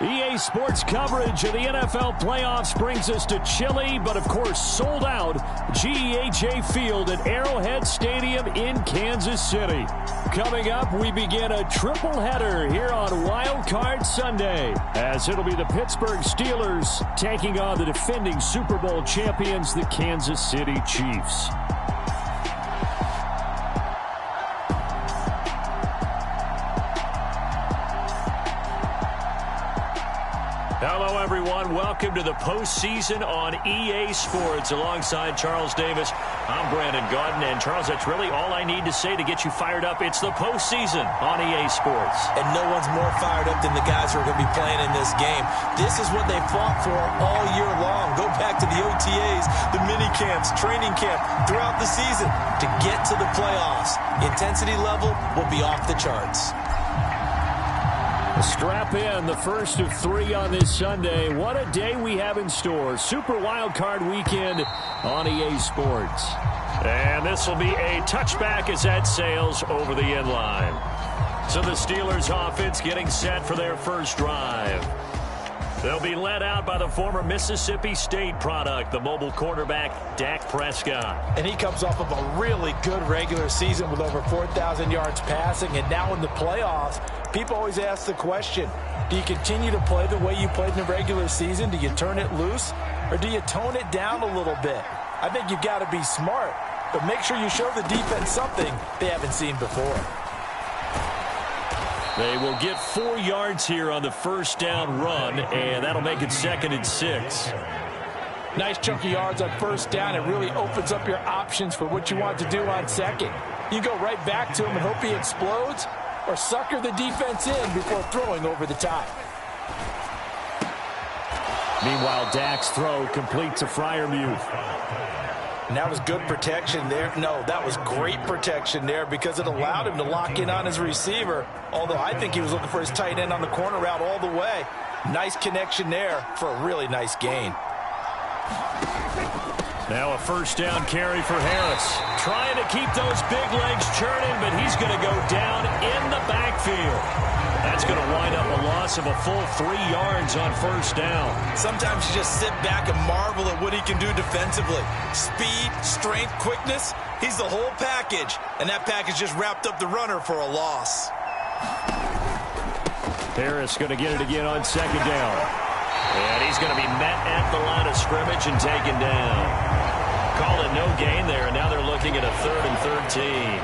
EA Sports coverage of the NFL playoffs brings us to chilly, but of course sold out GEHA Field at Arrowhead Stadium in Kansas City. Coming up, we begin a triple header here on Wild Card Sunday, as it'll be the Pittsburgh Steelers taking on the defending Super Bowl champions, the Kansas City Chiefs. Hello, everyone. Welcome to the postseason on EA Sports. Alongside Charles Davis, I'm Brandon Gaudin. And, Charles, that's really all I need to say to get you fired up. It's the postseason on EA Sports. And no one's more fired up than the guys who are going to be playing in this game. This is what they fought for all year long. Go back to the OTAs, the mini camps, training camp, throughout the season to get to the playoffs. Intensity level will be off the charts. Strap in, the first of 3 on this Sunday. What a day we have in store. Super Wild Card Weekend on EA Sports. And this will be a touchback as that sails over the end line. So the Steelers offense getting set for their first drive. They'll be led out by the former Mississippi State product, the mobile quarterback, Dak Prescott. And he comes off of a really good regular season with over 4,000 yards passing. And now in the playoffs, people always ask the question, do you continue to play the way you played in the regular season? Do you turn it loose? Or do you tone it down a little bit? I think you've got to be smart, but make sure you show the defense something they haven't seen before. They will get 4 yards here on the first down run, and that'll make it 2nd and 6. Nice chunk of yards on first down. It really opens up your options for what you want to do on second. You go right back to him and hope he explodes, or sucker the defense in before throwing over the top. Meanwhile, Dak's throw complete to Freiermuth. And that was good protection there. No, that was great protection there because it allowed him to lock in on his receiver, although I think he was looking for his tight end on the corner route all the way. Nice connection there for a really nice gain. Now a first down carry for Harris. Trying to keep those big legs churning, but he's going to go down in the backfield. That's going to wind up a loss of a full 3 yards on first down. Sometimes you just sit back and marvel at what he can do defensively. Speed, strength, quickness, he's the whole package. And that package just wrapped up the runner for a loss. Harris going to get it again on second down. And he's going to be met at the line of scrimmage and taken down. Call it no gain there, and now they're looking at a 3rd and 13.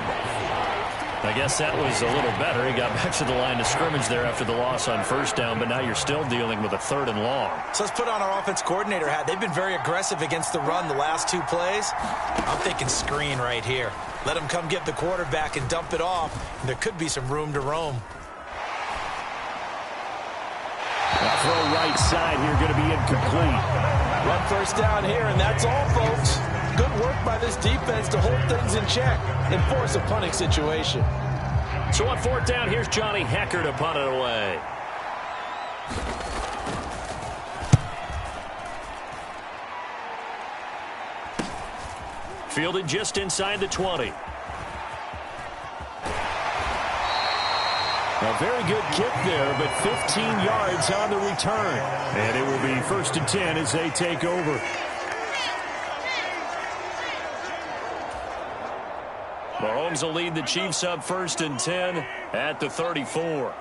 I guess that was a little better. He got back to the line of scrimmage there after the loss on first down, but now you're still dealing with a 3rd and long. So let's put on our offense coordinator hat. They've been very aggressive against the run the last 2 plays. I'm thinking screen right here. Let him come get the quarterback and dump it off, and there could be some room to roam. That throw right side here going to be incomplete. Run first down here, and that's all, folks. Good work by this defense to hold things in check and force a punting situation. So on 4th down, here's Johnny Hecker to punt it away. Fielded just inside the 20. A very good kick there, but 15 yards on the return. And it will be 1st and 10 as they take over. Mahomes will lead the Chiefs up 1st and 10 at the 34.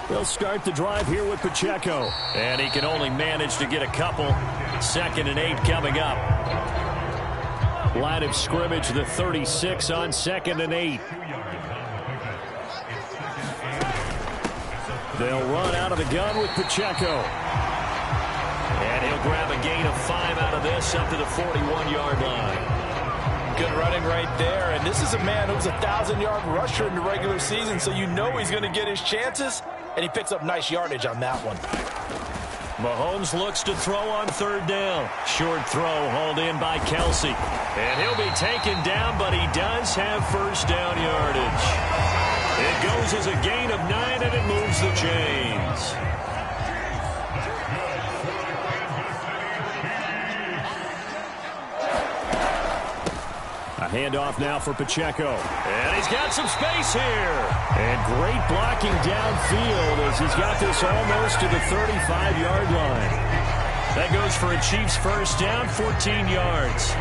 They'll start the drive here with Pacheco. And he can only manage to get a couple. 2nd and 8 coming up. Line of scrimmage, the 36 on 2nd and 8. They'll run out of the gun with Pacheco. And he'll grab a gain of 5 out of this up to the 41-yard line. Good running right there, and this is a man who's a 1,000-yard rusher in the regular season, so you know he's going to get his chances, and he picks up nice yardage on that one. Mahomes looks to throw on 3rd down. Short throw hauled in by Kelsey. And he'll be taken down, but he does have first down yardage. It goes as a gain of 9, and it moves the chains. Handoff now for Pacheco. And he's got some space here. And great blocking downfield as he's got this almost to the 35-yard line. That goes for a Chiefs first down, 14 yards.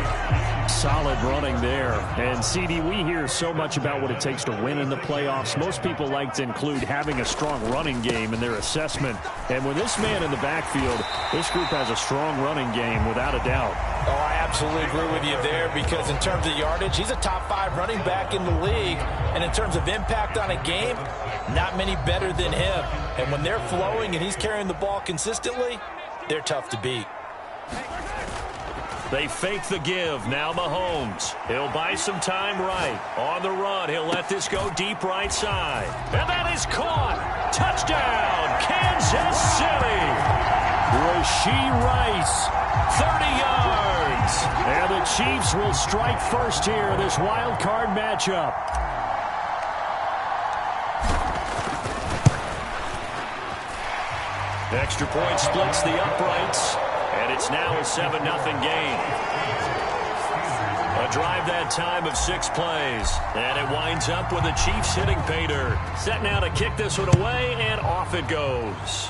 Solid running there. And, CD, we hear so much about what it takes to win in the playoffs. Most people like to include having a strong running game in their assessment. And with this man in the backfield, this group has a strong running game without a doubt. Oh, I absolutely agree with you there because in terms of yardage, he's a top 5 running back in the league. And in terms of impact on a game, not many better than him. And when they're flowing and he's carrying the ball consistently, they're tough to beat. They fake the give. Now Mahomes. He'll buy some time right. On the run, he'll let this go deep right side. And that is caught. Touchdown, Kansas City. Rashee Rice, 30 yards. And the Chiefs will strike first here in this wild card matchup. Extra point splits the uprights, and it's now a 7-0 game. A drive that time of 6 plays, and it winds up with the Chiefs hitting pay dirt. Set now to kick this one away, and off it goes.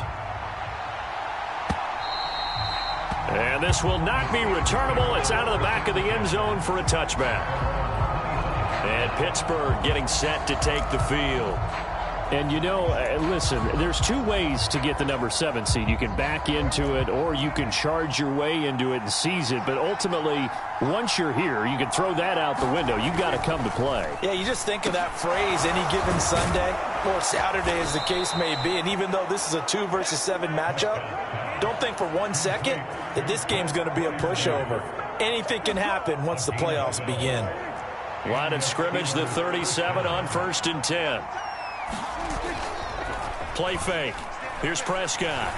And this will not be returnable. It's out of the back of the end zone for a touchback. And Pittsburgh getting set to take the field. And, you know, listen, there's 2 ways to get the number 7 seed. You can back into it or you can charge your way into it and seize it. But ultimately, once you're here, you can throw that out the window. You've got to come to play. Yeah, you just think of that phrase, any given Sunday or Saturday as the case may be. And even though this is a 2 versus 7 matchup, don't think for 1 second that this game's going to be a pushover. Anything can happen once the playoffs begin. Line of scrimmage, the 37 on 1st and 10. Play fake. Here's Prescott.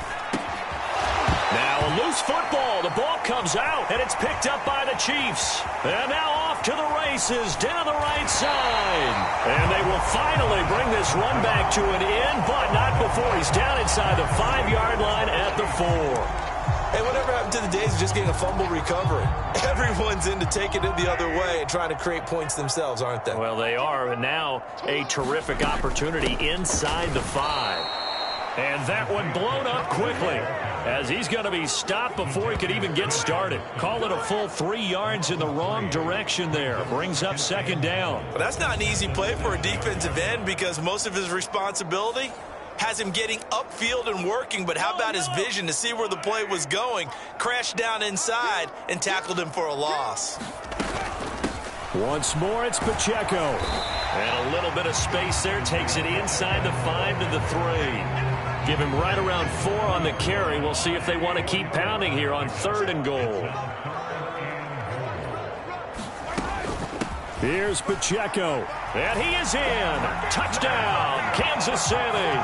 Now a loose football. The ball comes out, and it's picked up by the Chiefs. And now off to the races down the right side. And they will finally bring this run back to an end, but not before he's down inside the 5-yard line at the 4. Hey, whatever happened to the days of just getting a fumble recovery? Everyone's into taking it the other way and trying to create points themselves, aren't they? Well, they are, and now a terrific opportunity inside the 5. And that one blown up quickly as he's going to be stopped before he could even get started. Call it a full 3 yards in the wrong direction there. Brings up 2nd down. But that's not an easy play for a defensive end because most of his responsibility has him getting upfield and working, but how about his vision to see where the play was going, crashed down inside, and tackled him for a loss. Once more, it's Pacheco. And a little bit of space there takes it inside the 5 to the 3. Give him right around 4 on the carry. We'll see if they want to keep pounding here on 3rd and goal. Here's Pacheco. And he is in. Touchdown, Kansas City.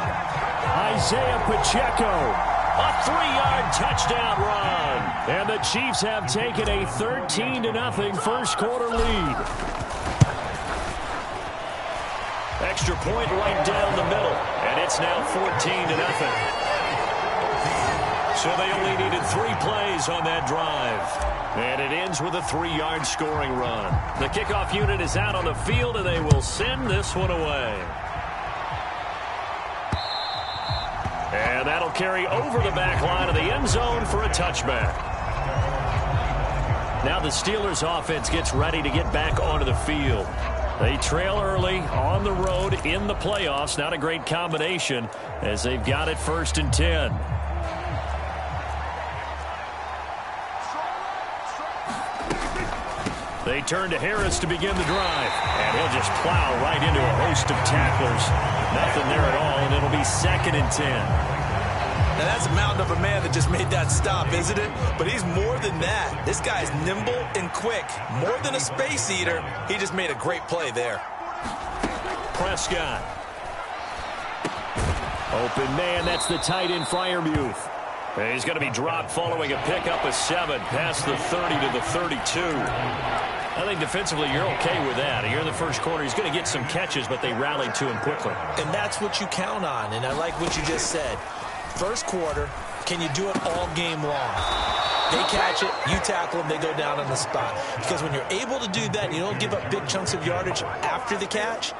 Isaiah Pacheco. A 3-yard touchdown run. And the Chiefs have taken a 13-0 first quarter lead. Extra point right down the middle. And it's now 14-0. So they only needed 3 plays on that drive. And it ends with a 3-yard scoring run. The kickoff unit is out on the field, and they will send this one away. And that'll carry over the back line of the end zone for a touchback. Now the Steelers offense gets ready to get back onto the field. They trail early on the road in the playoffs. Not a great combination as they've got it 1st and 10. They turn to Harris to begin the drive. And he'll just plow right into a host of tacklers. Nothing there at all, and it'll be 2nd and 10. Now that's a mountain of a man that just made that stop, isn't it? But he's more than that. This guy's nimble and quick. More than a space eater, he just made a great play there. Prescott. Open man, that's the tight end Freiermuth. He's going to be dropped following a pickup of 7 past the 30 to the 32. I think defensively you're okay with that. Here in the first quarter, he's going to get some catches, but they rallied to him quickly. And that's what you count on, and I like what you just said. First quarter, can you do it all game long? They catch it, you tackle them, they go down on the spot. Because when you're able to do that and you don't give up big chunks of yardage after the catch,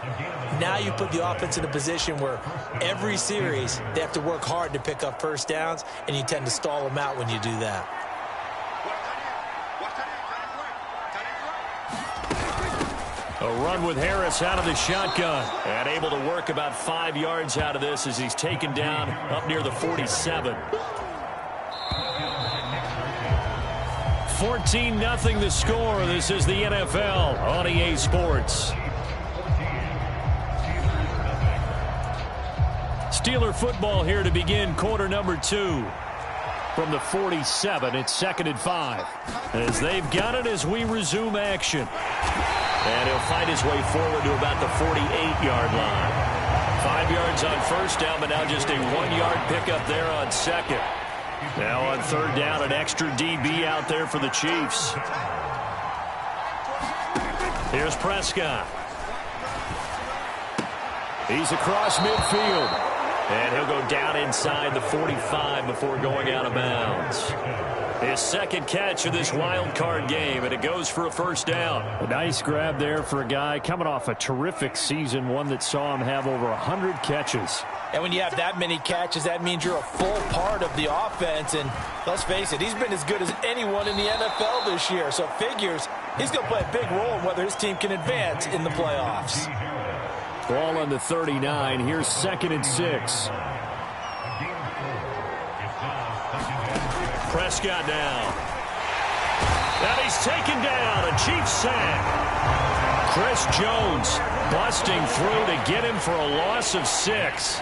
now you put the offense in a position where every series they have to work hard to pick up first downs, and you tend to stall them out when you do that. A run with Harris out of the shotgun. And able to work about 5 yards out of this as he's taken down up near the 47. 14-0 the score. This is the NFL on EA Sports. Steeler football here to begin quarter number 2. From the 47, it's 2nd and 5. As they've got it as we resume action. And he'll fight his way forward to about the 48-yard line. 5 yards on first down, but now just a 1-yard pickup there on second. Now on third down, an extra DB out there for the Chiefs. Here's Prescott. He's across midfield. And he'll go down inside the 45 before going out of bounds. His second catch of this wild card game, and it goes for a first down. A nice grab there for a guy coming off a terrific season, one that saw him have over 100 catches. And when you have that many catches, that means you're a full part of the offense. And let's face it, he's been as good as anyone in the NFL this year. So figures he's going to play a big role in whether his team can advance in the playoffs. Ball on the 39. Here's 2nd and 6. Prescott down. And he's taken down. A Chiefs sack. Chris Jones busting through to get him for a loss of 6.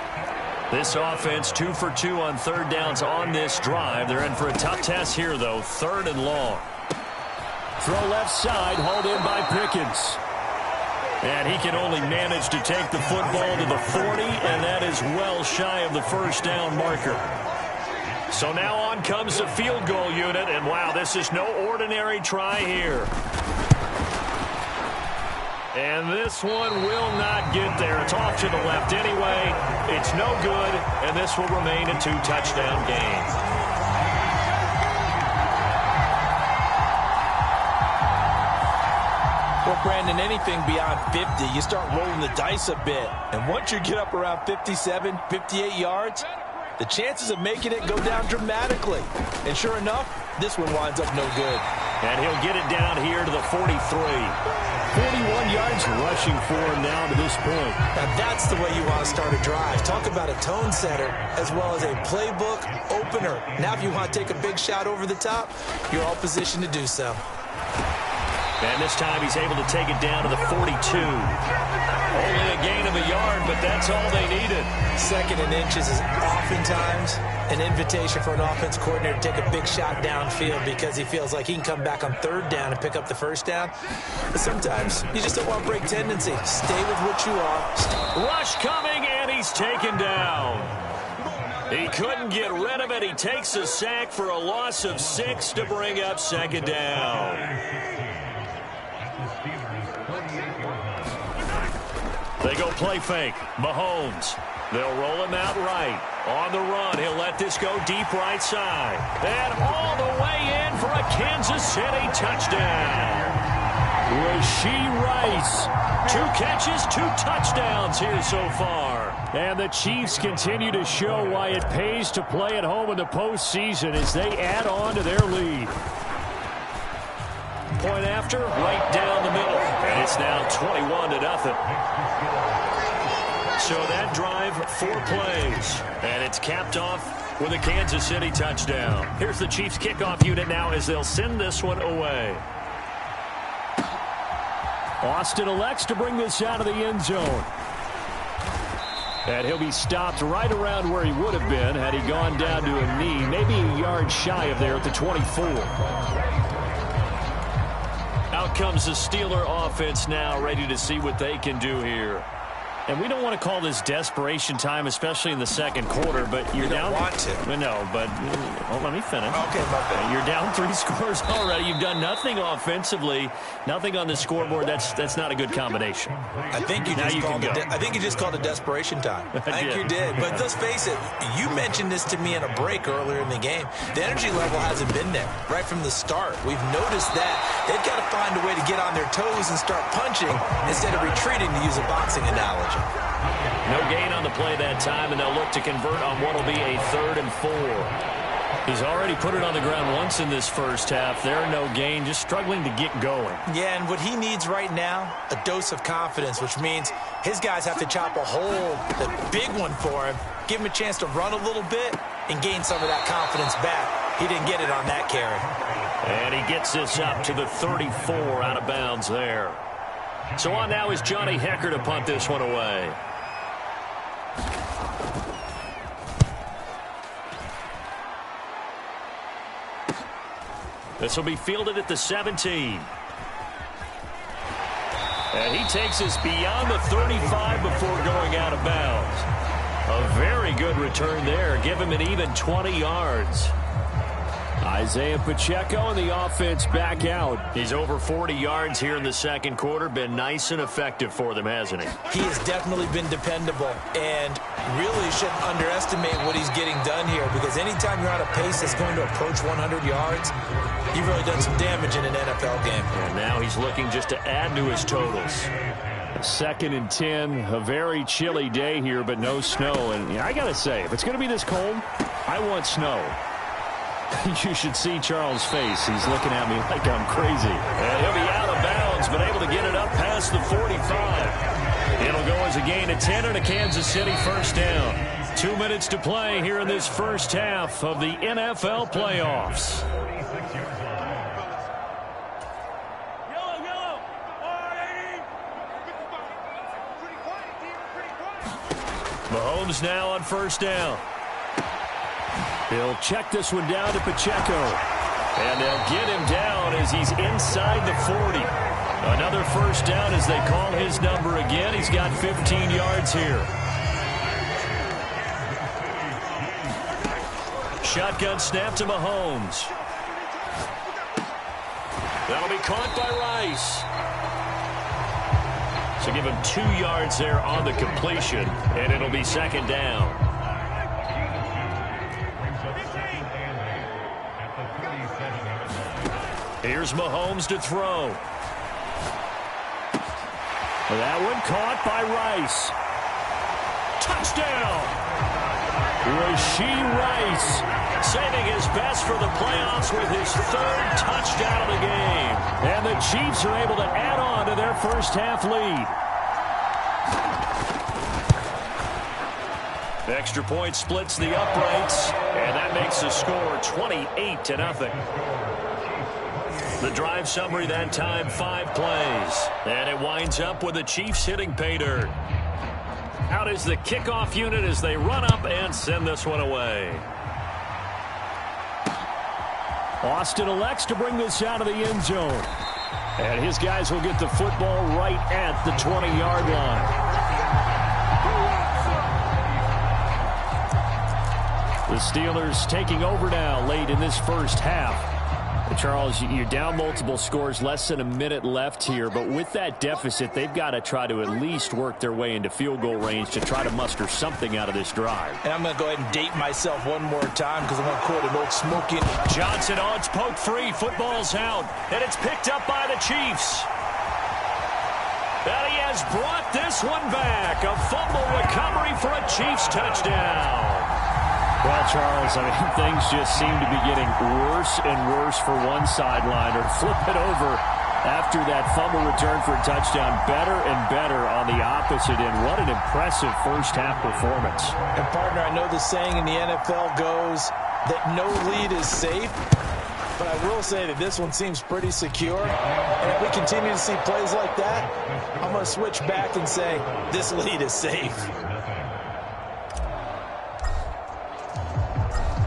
This offense 2 for 2 on third downs on this drive. They're in for a tough test here, though. 3rd and long. Throw left side, hauled in by Pickens. And he can only manage to take the football to the 40, and that is well shy of the first down marker. So now on comes the field goal unit, and wow, this is no ordinary try here. And this one will not get there. It's off to the left anyway. It's no good, and this will remain a 2-touchdown game. Well, Brandon, anything beyond 50, you start rolling the dice a bit. And once you get up around 57, 58 yards, the chances of making it go down dramatically. And sure enough, this one winds up no good. And he'll get it down here to the 43. 41 yards rushing for him now to this point. Now that's the way you want to start a drive. Talk about a tone setter as well as a playbook opener. Now if you want to take a big shot over the top, you're all positioned to do so. And this time he's able to take it down to the 42. Only a gain of a yard, but that's all they needed. 2nd and inches is oftentimes an invitation for an offense coordinator to take a big shot downfield because he feels like he can come back on third down and pick up the first down. But sometimes you just don't want to break tendency. Stay with what you are. Rush coming, and he's taken down. He couldn't get rid of it. He takes a sack for a loss of 6 to bring up 2nd down. They go play fake. Mahomes. They'll roll him out right. On the run, he'll let this go deep right side. And all the way in for a Kansas City touchdown. Rashee Rice. 2 catches, 2 touchdowns here so far. And the Chiefs continue to show why it pays to play at home in the postseason as they add on to their lead. Point after, right down the middle. And it's now 21-0. So that drive, 4 plays. And it's capped off with a Kansas City touchdown. Here's the Chiefs kickoff unit now as they'll send this one away. Austin elects to bring this out of the end zone. And he'll be stopped right around where he would have been had he gone down to a knee, maybe a yard shy of there at the 24. Out comes the Steeler offense now, ready to see what they can do here. And we don't want to call this desperation time, especially in the second quarter, but you're down. You don't want to. Well, no, but let me finish. Okay, my bad. You're down 3 scores already. You've done nothing offensively, nothing on the scoreboard. That's not a good combination. I think you just called it desperation time. I think you did. But let's face it, you mentioned this to me in a break earlier in the game. The energy level hasn't been there right from the start. We've noticed that. They've got to find a way to get on their toes and start punching instead of retreating, to use a boxing analogy. No gain on the play that time, and they'll look to convert on what will be a 3rd and 4. He's already put it on the ground once in this first half. There, no gain, just struggling to get going. Yeah, and what he needs right now, a dose of confidence, which means his guys have to chop a hole, the big one for him, give him a chance to run a little bit and gain some of that confidence back. He didn't get it on that carry. And he gets this up to the 34 out of bounds there. So on now is Johnny Hecker to punt this one away. This will be fielded at the 17. And he takes us beyond the 35 before going out of bounds. A very good return there. Give him an even 20 yards. Isaiah Pacheco and the offense back out. He's over 40 yards here in the second quarter. Been nice and effective for them, hasn't he? He has definitely been dependable, and really shouldn't underestimate what he's getting done here, because anytime you're on a pace that's going to approach 100 yards, you've really done some damage in an NFL game. And now he's looking just to add to his totals. 2nd and 10, a very chilly day here, but no snow. And I got to say, if it's going to be this cold, I want snow. You should see Charles' face. He's looking at me like I'm crazy. And he'll be out of bounds, but able to get it up past the 45. It'll go as a gain of 10 and a Kansas City first down. 2 minutes to play here in this first half of the NFL playoffs. Mahomes now on first down. He'll check this one down to Pacheco. And they'll get him down as he's inside the 40. Another first down as they call his number again. He's got 15 yards here. Shotgun snap to Mahomes. That'll be caught by Rice. So give him 2 yards there on the completion, and it'll be second down. Here's Mahomes to throw. That one caught by Rice. Touchdown! Rashee Rice saving his best for the playoffs with his 3rd touchdown of the game. And the Chiefs are able to add on to their first half lead. The extra point splits the uprights, and that makes the score 28-0. The drive summary that time, 5 plays. And it winds up with the Chiefs hitting pay dirt. Out is the kickoff unit as they run up and send this one away. Austin elects to bring this out of the end zone. And his guys will get the football right at the 20-yard line. The Steelers taking over now late in this first half. Charles, you're down multiple scores, less than a minute left here, but with that deficit, they've got to try to at least work their way into field goal range to try to muster something out of this drive. And I'm going to go ahead and date myself one more time because I'm going to quote an old smoking. Johnson, it's poked free, football's out, and it's picked up by the Chiefs. And he has brought this one back, a fumble recovery for a Chiefs touchdown. Well, Charles, things just seem to be getting worse and worse for one sideline, or flip it over after that fumble return for a touchdown. Better and better on the opposite end. What an impressive first-half performance. And, partner, I know the saying in the NFL goes that no lead is safe, but I will say that this one seems pretty secure. And if we continue to see plays like that, I'm going to switch back and say this lead is safe.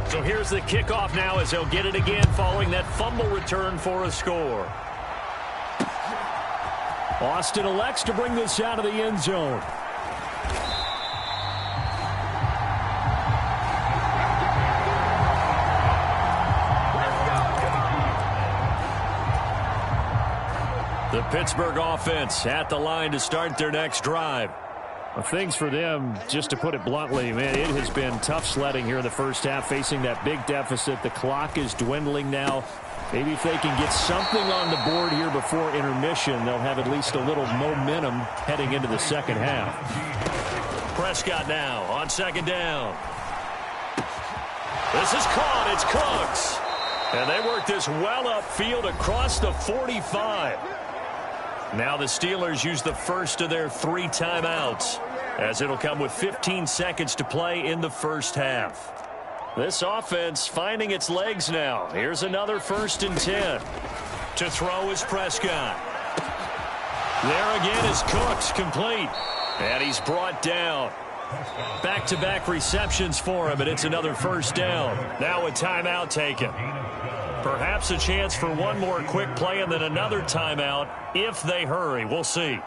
So here's the kickoff now as they'll get it again following that fumble return for a score. Austin elects to bring this out of the end zone. The Pittsburgh offense at the line to start their next drive. Well, things for them, just to put it bluntly, man, it has been tough sledding here in the first half, facing that big deficit. The clock is dwindling now. Maybe if they can get something on the board here before intermission, they'll have at least a little momentum heading into the second half. Prescott now on second down. This is caught. It's Cooks. And they work this well upfield across the 45. Now the Steelers use the first of their 3 timeouts, as it'll come with 15 seconds to play in the first half. This offense finding its legs now. Here's another 1st and 10. To throw is Prescott. There again is Cooks, complete. And he's brought down. Back-to-back receptions for him, and it's another 1st down. Now a timeout taken. Perhaps a chance for one more quick play and then another timeout if they hurry. We'll see.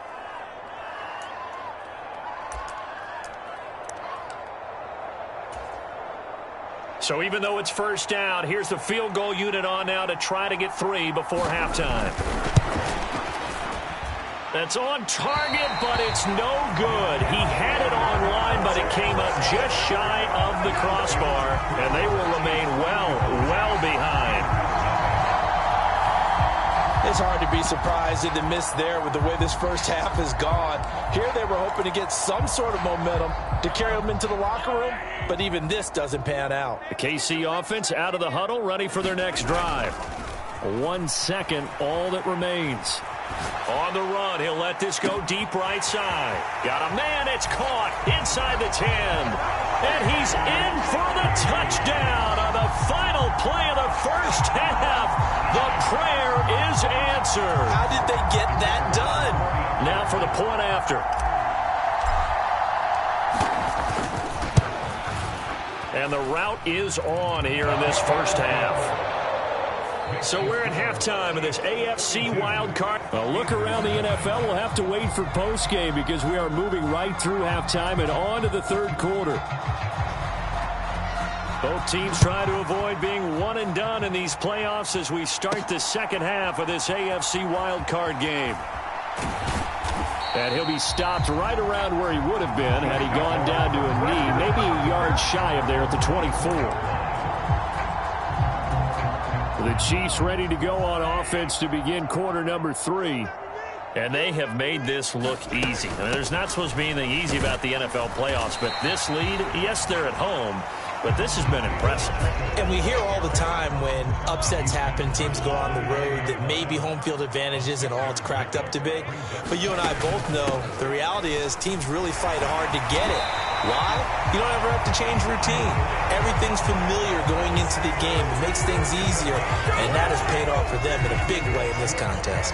So even though it's 1st down, here's the field goal unit on now to try to get 3 before halftime. That's on target, but it's no good. He had it on line, but it came up just shy of the crossbar, and they will remain well behind. It's hard to be surprised at the miss there with the way this first half has gone. Here they were hoping to get some sort of momentum to carry them into the locker room, but even this doesn't pan out. The KC offense out of the huddle, ready for their next drive. 1 second, all that remains. On the run, he'll let this go deep right side. Got a man, it's caught inside the 10. And he's in for the touchdown on the final play of the first half. The prayer is answered. How did they get that done? Now for the point after. And the route is on here in this first half. So we're at halftime of this AFC wildcard. A look around the NFL. We'll have to wait for postgame because we are moving right through halftime and on to the 3rd quarter. Both teams try to avoid being one and done in these playoffs as we start the second half of this AFC wildcard game. And he'll be stopped right around where he would have been had he gone down to a knee, maybe a yard shy of there at the 24. The Chiefs ready to go on offense to begin quarter number 3. And they have made this look easy. I mean, there's not supposed to be anything easy about the NFL playoffs, but this lead, yes, they're at home, but this has been impressive. And we hear all the time when upsets happen, teams go on the road, that maybe home field advantage isn't all it's cracked up to be. But you and I both know the reality is teams really fight hard to get it. Why? You don't ever have to change routine. Everything's familiar going into the game. It makes things easier, and that has paid off for them in a big way in this contest.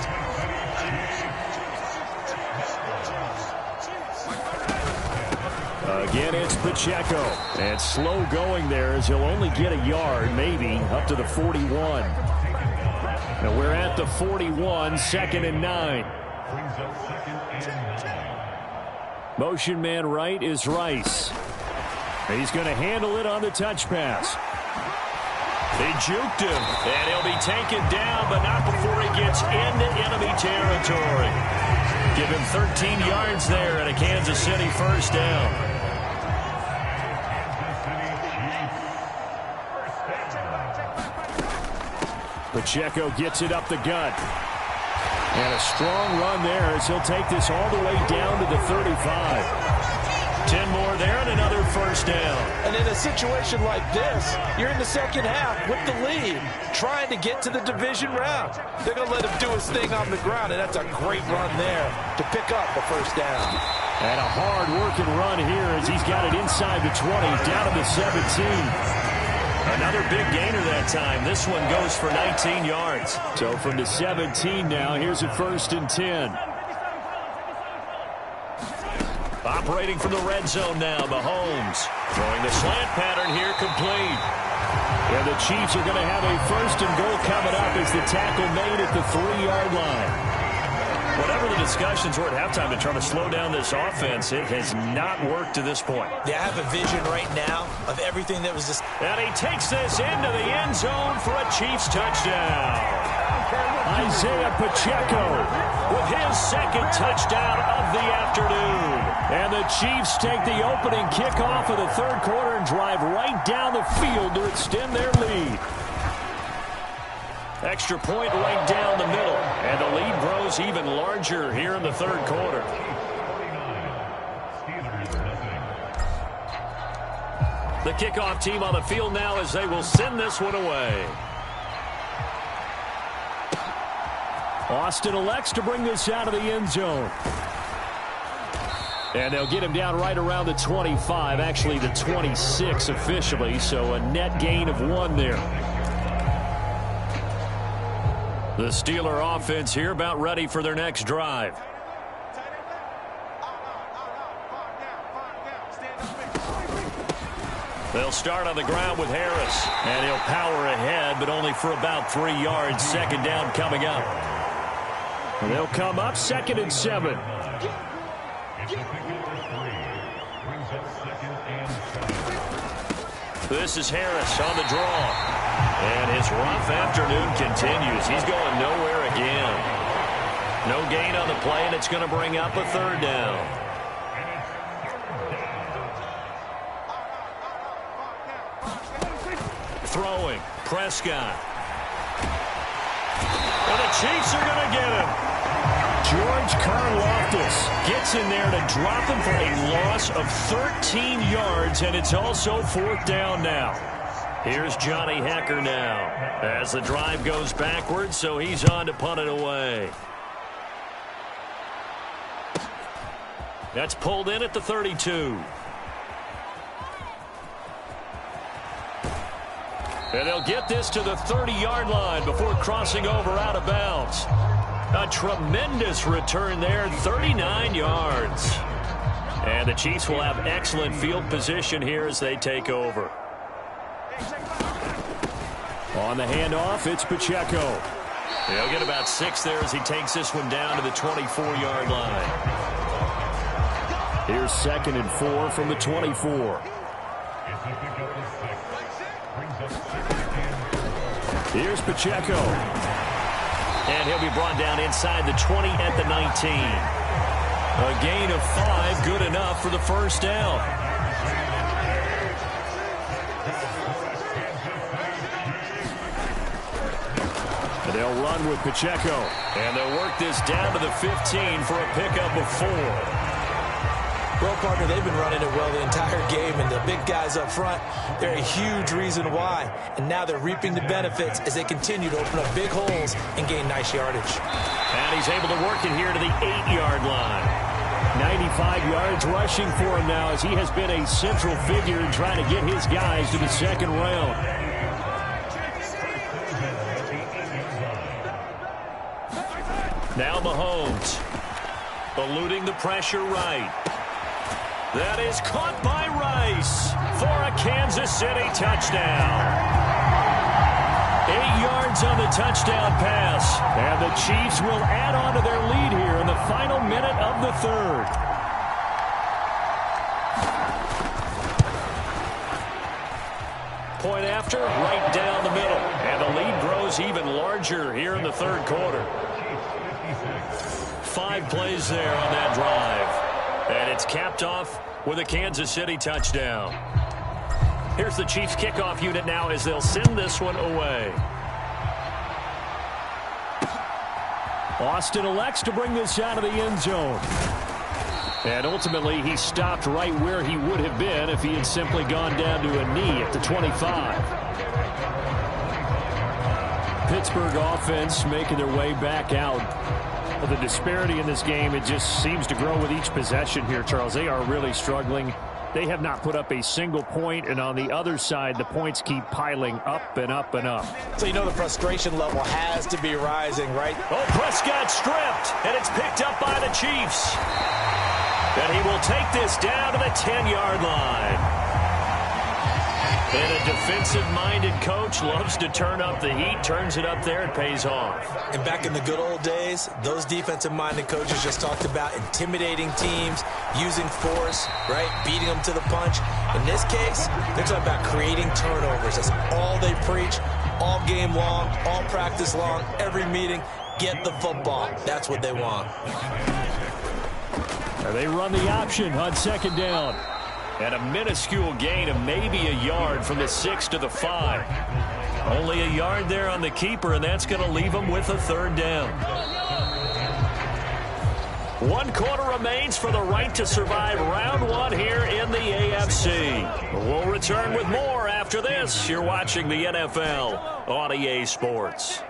Again, it's Pacheco. And slow going there as he'll only get a yard, maybe, up to the 41. Now we're at the 41, 2nd and 9. Motion man right is Rice. He's going to handle it on the touch pass. They juked him, and he'll be taken down, but not before he gets into enemy territory. Give him 13 yards there and a Kansas City 1st down. Pacheco gets it up the gut. And a strong run there as he'll take this all the way down to the 35. 10 more there and another 1st down. And in a situation like this, you're in the second half with the lead, trying to get to the division round. They're going to let him do his thing on the ground, and that's a great run there to pick up the 1st down. And a hard-working run here as he's got it inside the 20, down to the 17. Another big gainer that time. This one goes for 19 yards. So from the 17 now, here's a 1st and 10. Operating from the red zone now, Mahomes. Throwing the slant pattern here, complete. And the Chiefs are going to have a 1st and goal coming up as the tackle made at the 3-yard line. Whatever the discussions were at halftime to try to slow down this offense, it has not worked to this point. They have a vision right now of everything that was just... And he takes this into the end zone for a Chiefs touchdown. Isaiah Pacheco with his second touchdown of the afternoon. And the Chiefs take the opening kickoff of the third quarter and drive right down the field to extend their lead. Extra point right down the middle. And the lead grows even larger here in the third quarter. The kickoff team on the field now as they will send this one away. Austin elects to bring this out of the end zone. And they'll get him down right around the 25, actually the 26 officially, so a net gain of 1 there. The Steeler offense here about ready for their next drive. They'll start on the ground with Harris. And he'll power ahead, but only for about 3 yards. Second down coming up. And they'll come up 2nd and 7. This is Harris on the draw. And his rough afternoon continues. He's going nowhere again. No gain on the play, and it's going to bring up a 3rd down. Throwing, Prescott. And the Chiefs are going to get him. George Karlaftis gets in there to drop him for a loss of 13 yards, and it's also 4th down now. Here's Johnny Hecker now as the drive goes backwards, so he's on to punt it away. That's pulled in at the 32. And they'll get this to the 30-yard line before crossing over out of bounds. A tremendous return there, 39 yards. And the Chiefs will have excellent field position here as they take over. On the handoff, it's Pacheco. He'll get about 6 there as he takes this one down to the 24-yard line. Here's 2nd and 4 from the 24. Here's Pacheco. And he'll be brought down inside the 20 at the 19. A gain of 5, good enough for the 1st down. They'll run with Pacheco. And they'll work this down to the 15 for a pickup of 4. Well, partner, they've been running it well the entire game, and the big guys up front, they're a huge reason why. And now they're reaping the benefits as they continue to open up big holes and gain nice yardage. And he's able to work it here to the 8-yard line. 95 yards rushing for him now as he has been a central figure in trying to get his guys to the 2nd round. Now Mahomes, eluding the pressure right. That is caught by Rice for a Kansas City touchdown. 8 yards on the touchdown pass. And the Chiefs will add on to their lead here in the final minute of the 3rd. Point after, right down the middle. And the lead grows even larger here in the 3rd quarter. 5 plays there on that drive. And it's capped off with a Kansas City touchdown. Here's the Chiefs kickoff unit now as they'll send this one away. Austin elects to bring this out of the end zone. And ultimately, he stopped right where he would have been if he had simply gone down to a knee at the 25. Pittsburgh offense making their way back out. The disparity in this game, it just seems to grow with each possession here, Charles. They are really struggling. They have not put up a single point, and on the other side, the points keep piling up and up and up. So you know the frustration level has to be rising, right? Oh, Prescott stripped, and it's picked up by the Chiefs. And he will take this down to the 10-yard line. And a defensive-minded coach loves to turn up the heat, turns it up there, it pays off. And back in the good old days, those defensive-minded coaches just talked about intimidating teams, using force, right, beating them to the punch. In this case, they're talking about creating turnovers. That's all they preach, all game long, all practice long, every meeting. Get the football. That's what they want. They run the option on second down. And a minuscule gain of maybe a yard from the 6 to the 5. Only a yard there on the keeper, and that's going to leave them with a third down. 1 quarter remains for the right to survive round 1 here in the AFC. We'll return with more after this. You're watching the NFL on EA Sports.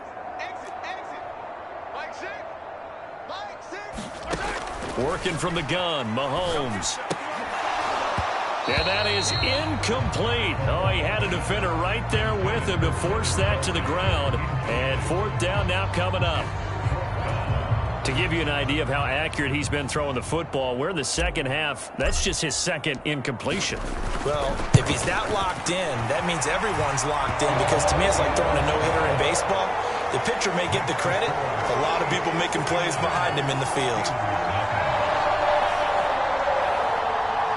Working from the gun, Mahomes. And that is incomplete. Oh, he had a defender right there with him to force that to the ground. And fourth down now coming up. To give you an idea of how accurate he's been throwing the football, we're in the second half. That's just his second incompletion. Well, if he's that locked in, that means everyone's locked in, because to me it's like throwing a no-hitter in baseball. The pitcher may get the credit. A lot of people making plays behind him in the field.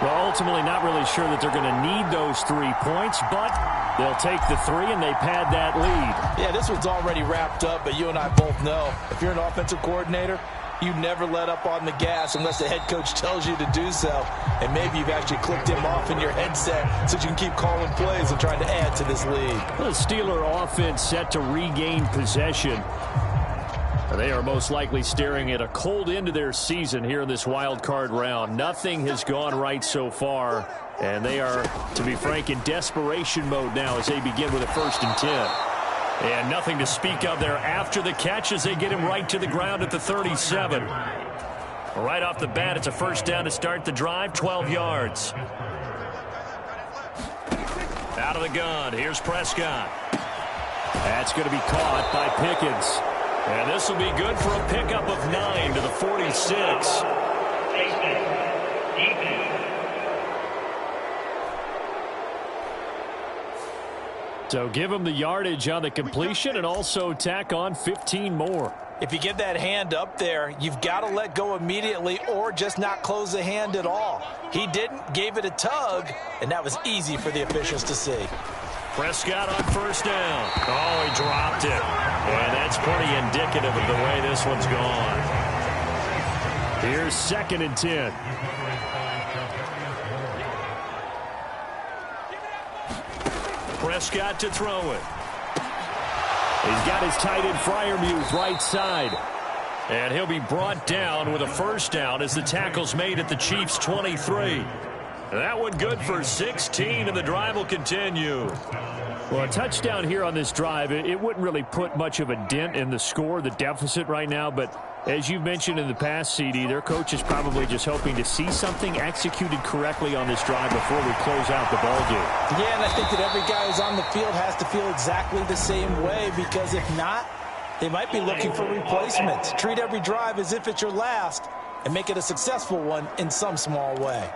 Well, ultimately not really sure that they're going to need those 3 points, but they'll take the 3 and they pad that lead. Yeah, this one's already wrapped up, but you and I both know if you're an offensive coordinator, you never let up on the gas unless the head coach tells you to do so. And maybe you've actually clicked him off in your headset so you can keep calling plays and trying to add to this lead. The Steeler offense set to regain possession. They are most likely staring at a cold end to their season here in this wild card round. Nothing has gone right so far, and they are, to be frank, in desperation mode now as they begin with a 1st and 10. And nothing to speak of there after the catch as they get him right to the ground at the 37. Right off the bat, it's a 1st down to start the drive, 12 yards. Out of the gun, here's Prescott. That's going to be caught by Pickens. And this will be good for a pickup of 9 to the 46. So give him the yardage on the completion and also tack on 15 more. If you get that hand up there, you've got to let go immediately or just not close the hand at all. He didn't, gave it a tug, and that was easy for the officials to see. Prescott on 1st down. Oh, he dropped it. And that's pretty indicative of the way this one's gone. Here's 2nd and 10. Prescott to throw it. He's got his tight end Freiermuth right side. And he'll be brought down with a 1st down as the tackle's made at the Chiefs' 23. That one good for 16, and the drive will continue. Well, a touchdown here on this drive, it wouldn't really put much of a dent in the score, the deficit right now. But as you mentioned in the past, CD, their coach is probably just hoping to see something executed correctly on this drive before we close out the ballgame. Yeah, and I think that every guy who's on the field has to feel exactly the same way, because if not, they might be looking for replacements. Treat every drive as if it's your last and make it a successful one in some small way.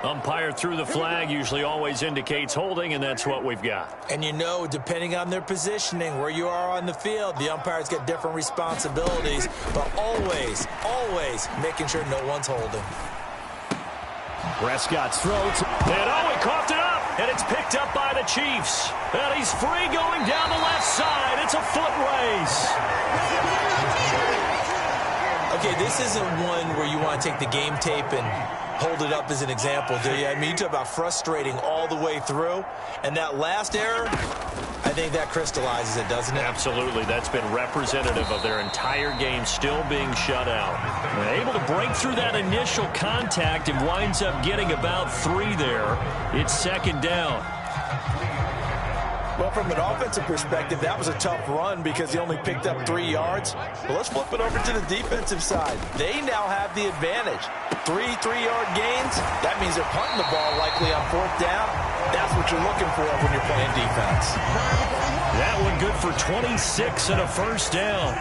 Umpire threw the flag, usually always indicates holding, and that's what we've got. And you know, depending on their positioning, where you are on the field, the umpires get different responsibilities, but always, always making sure no one's holding. Prescott's throws, and oh, he coughed it up, and it's picked up by the Chiefs. And he's free going down the left side. It's a foot race. Okay, this isn't one where you want to take the game tape and hold it up as an example, do you? I mean, you talk about frustrating all the way through. And that last error, I think that crystallizes it, doesn't it? Absolutely. That's been representative of their entire game still being shut out. And able to break through that initial contact and winds up getting about 3 there. It's 2nd down. Well, from an offensive perspective, that was a tough run because he only picked up 3 yards. But let's flip it over to the defensive side. They now have the advantage. 3 3-yard gains, that means they're punting the ball likely on 4th down. That's what you're looking for when you're playing defense. That one good for 26 and a 1st down.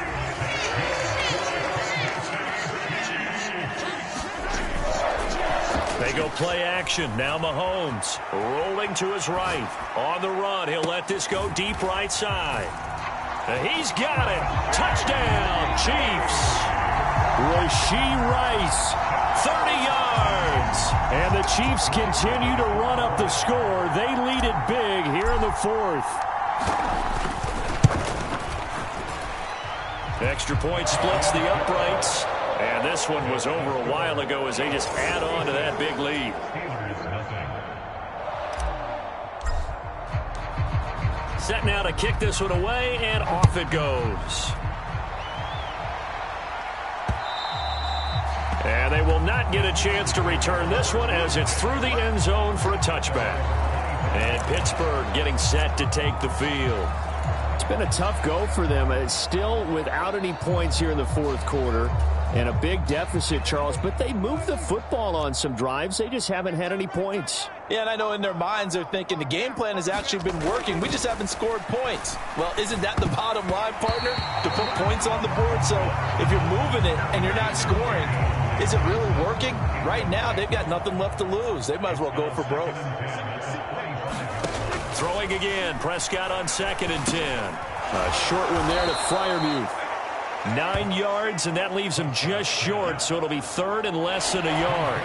They go play action. Now Mahomes rolling to his right. On the run, he'll let this go deep right side. He's got it. Touchdown, Chiefs. Rashee Rice, 30 yards. And the Chiefs continue to run up the score. They lead it big here in the fourth. Extra point splits the uprights. And this one was over a while ago as they just add on to that big lead. Set now to kick this one away, and off it goes. And they will not get a chance to return this one as it's through the end zone for a touchback. And Pittsburgh getting set to take the field. It's been a tough go for them. It's still without any points here in the fourth quarter. And a big deficit, Charles, but they moved the football on some drives. They just haven't had any points. Yeah, and I know in their minds they're thinking the game plan has actually been working. We just haven't scored points. Well, isn't that the bottom line, partner? To put points on the board? So if you're moving it and you're not scoring, is it really working? Right now, they've got nothing left to lose. They might as well go for broke. Throwing again. Prescott on 2nd and 10. A short one there to Freiermuth. 9 yards, and that leaves him just short, so it'll be 3rd and less than a yard.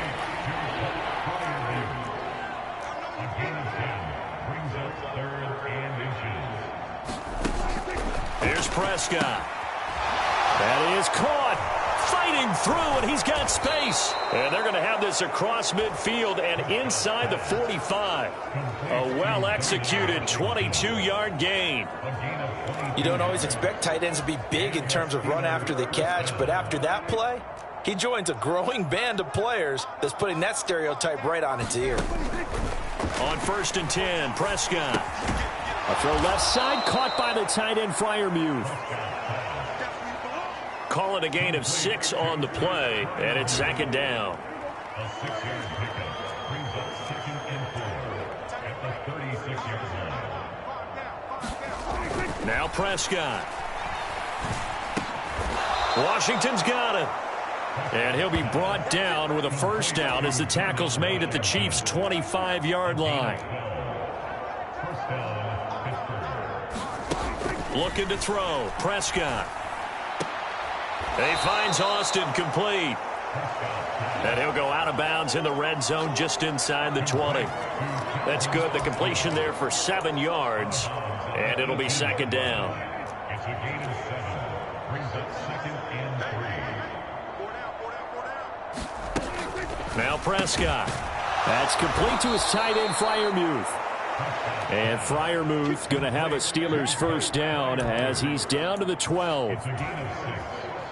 Here's Prescott. That is caught. Fighting through, and he's got space. And they're going to have this across midfield and inside the 45. A well-executed 22-yard gain. You don't always expect tight ends to be big in terms of run after the catch, but after that play, he joins a growing band of players that's putting that stereotype right on its ear. On 1st and 10, Prescott. A throw left side, caught by the tight end, Freiermuth. Call it a gain of 6 on the play, and it's 2nd down. Now Prescott. Washington's got it. And he'll be brought down with a first down as the tackle's made at the Chiefs' 25-yard line. Looking to throw. Prescott. He finds Austin complete. And he'll go out of bounds in the red zone just inside the 20. That's good. The completion there for 7 yards. And it'll be 2nd down. Now Prescott. That's complete to his tight end, Freiermuth. And Freiermuth going to have a Steelers first down as he's down to the 12.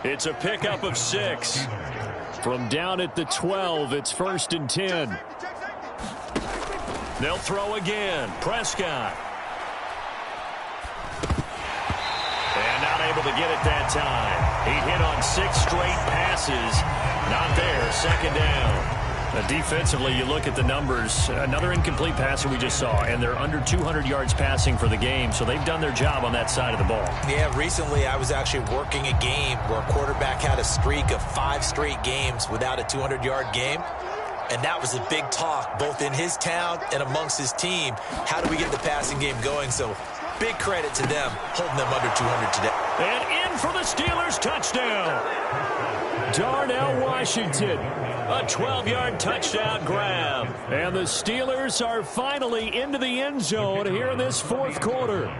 It's a pickup of 6. From down at the 12, it's 1st and 10. They'll throw again. Prescott. And not able to get it that time. He hit on 6 straight passes. Not there. 2nd down. Defensively, you look at the numbers. Another incomplete passer we just saw, and they're under 200 yards passing for the game, so they've done their job on that side of the ball. Yeah, recently I was actually working a game where a quarterback had a streak of 5 straight games without a 200-yard game, and that was a big talk both in his town and amongst his team. How do we get the passing game going? So big credit to them holding them under 200 today. And in for the Steelers touchdown. Darnell Washington. A 12-yard touchdown grab. And the Steelers are finally into the end zone here in this fourth quarter.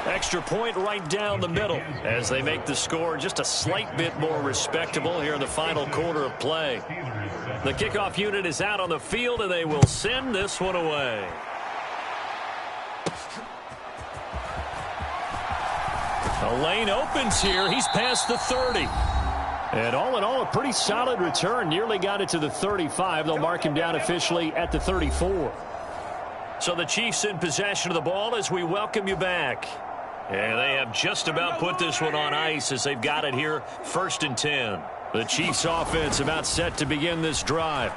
Extra point right down the middle as they make the score just a slight bit more respectable here in the final quarter of play. The kickoff unit is out on the field, and they will send this one away. The lane opens here. He's past the 30. And all in all, a pretty solid return. Nearly got it to the 35. They'll mark him down officially at the 34. So the Chiefs in possession of the ball as we welcome you back. And they have just about put this one on ice as they've got it here, 1st and 10. The Chiefs offense about set to begin this drive.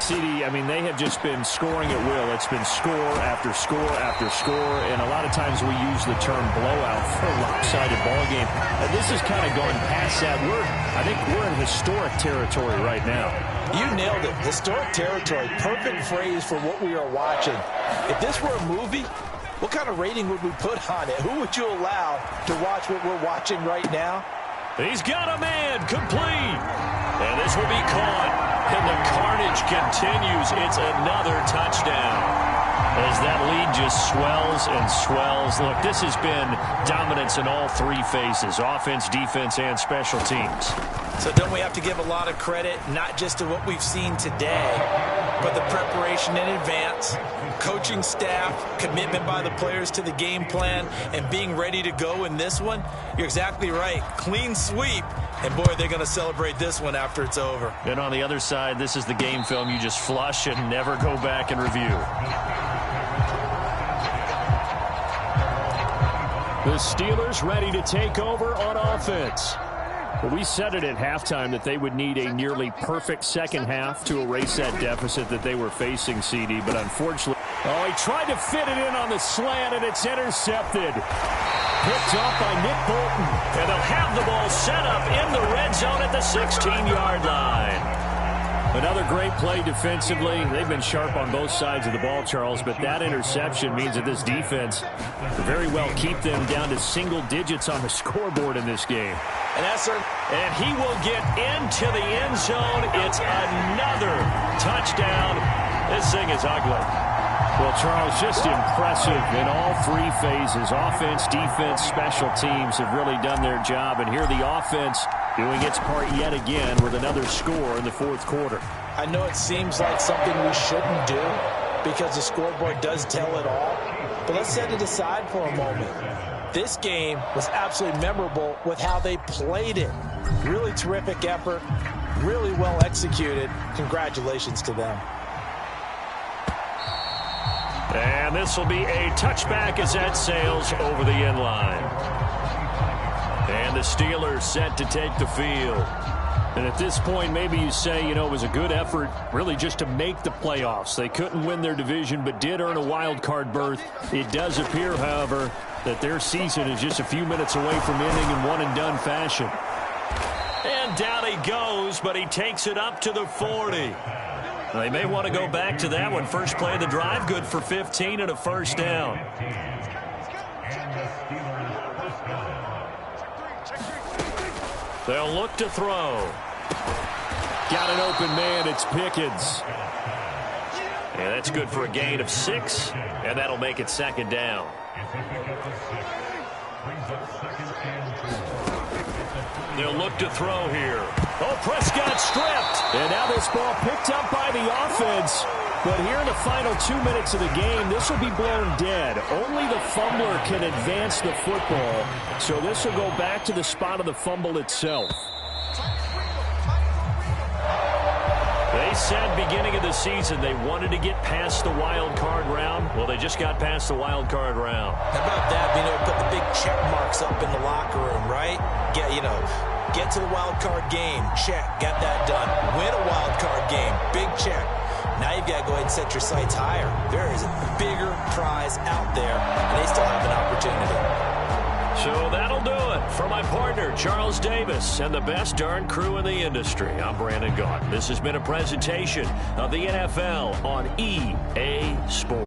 CD, I mean, they have just been scoring at will. It's been score after score after score, and a lot of times we use the term blowout for a lopsided ball game. This has kind of gone past that. I think we're in historic territory right now. You nailed it. Historic territory. Perfect phrase for what we are watching. If this were a movie, what kind of rating would we put on it? Who would you allow to watch what we're watching right now? He's got a man, complete. And this will be caught. And the carnage continues. It's another touchdown. As that lead just swells and swells. Look, this has been dominance in all three phases. Offense, defense, and special teams. So don't we have to give a lot of credit, not just to what we've seen today, but the preparation in advance, coaching staff, commitment by the players to the game plan, and being ready to go in this one? You're exactly right. Clean sweep. And, boy, they're going to celebrate this one after it's over. And on the other side, this is the game film you just flush and never go back and review. The Steelers ready to take over on offense. Well, we said it at halftime that they would need a nearly perfect second half to erase that deficit that they were facing, CD, but unfortunately... Oh, he tried to fit it in on the slant, and it's intercepted. Picked up by Nick Bolton. And they'll have the ball set up in the red zone at the 16-yard line. Another great play defensively. They've been sharp on both sides of the ball, Charles, but that interception means that this defense will very well keep them down to single digits on the scoreboard in this game. And he will get into the end zone. It's another touchdown. This thing is ugly. Well, Charles, just impressive in all three phases. Offense, defense, special teams have really done their job. And here the offense doing its part yet again with another score in the fourth quarter. I know it seems like something we shouldn't do because the scoreboard does tell it all. But let's set it aside for a moment. This game was absolutely memorable with how they played it. Really terrific effort, really well executed. Congratulations to them. And this will be a touchback as that sails over the end line. And the Steelers set to take the field. And at this point, maybe you say, you know, it was a good effort really just to make the playoffs. They couldn't win their division but did earn a wild card berth. It does appear, however, that their season is just a few minutes away from ending in one-and-done fashion. And down he goes, but he takes it up to the 40. They may want to go back to that one. First play of the drive, good for 15 and a first down. They'll look to throw. Got an open man. It's Pickens. And that's good for a gain of 6, and that'll make it second down. They'll look to throw here. Oh, Prescott stripped. And now this ball picked up by the offense. But here in the final 2 minutes of the game, this will be blown dead. Only the fumbler can advance the football. So this will go back to the spot of the fumble itself. They said beginning of the season they wanted to get past the wild card round. Well, they just got past the wild card round. How about that? Being able to put the big check marks up in the locker room, right? Get to the wild card game. Check. Got that done. Win a wild card game. Big check. Now you've got to go ahead and set your sights higher. There is a bigger prize out there, and they still have an opportunity. So that'll do it. For my partner, Charles Davis, and the best darn crew in the industry, I'm Brandon Gaudin. This has been a presentation of the NFL on EA Sports.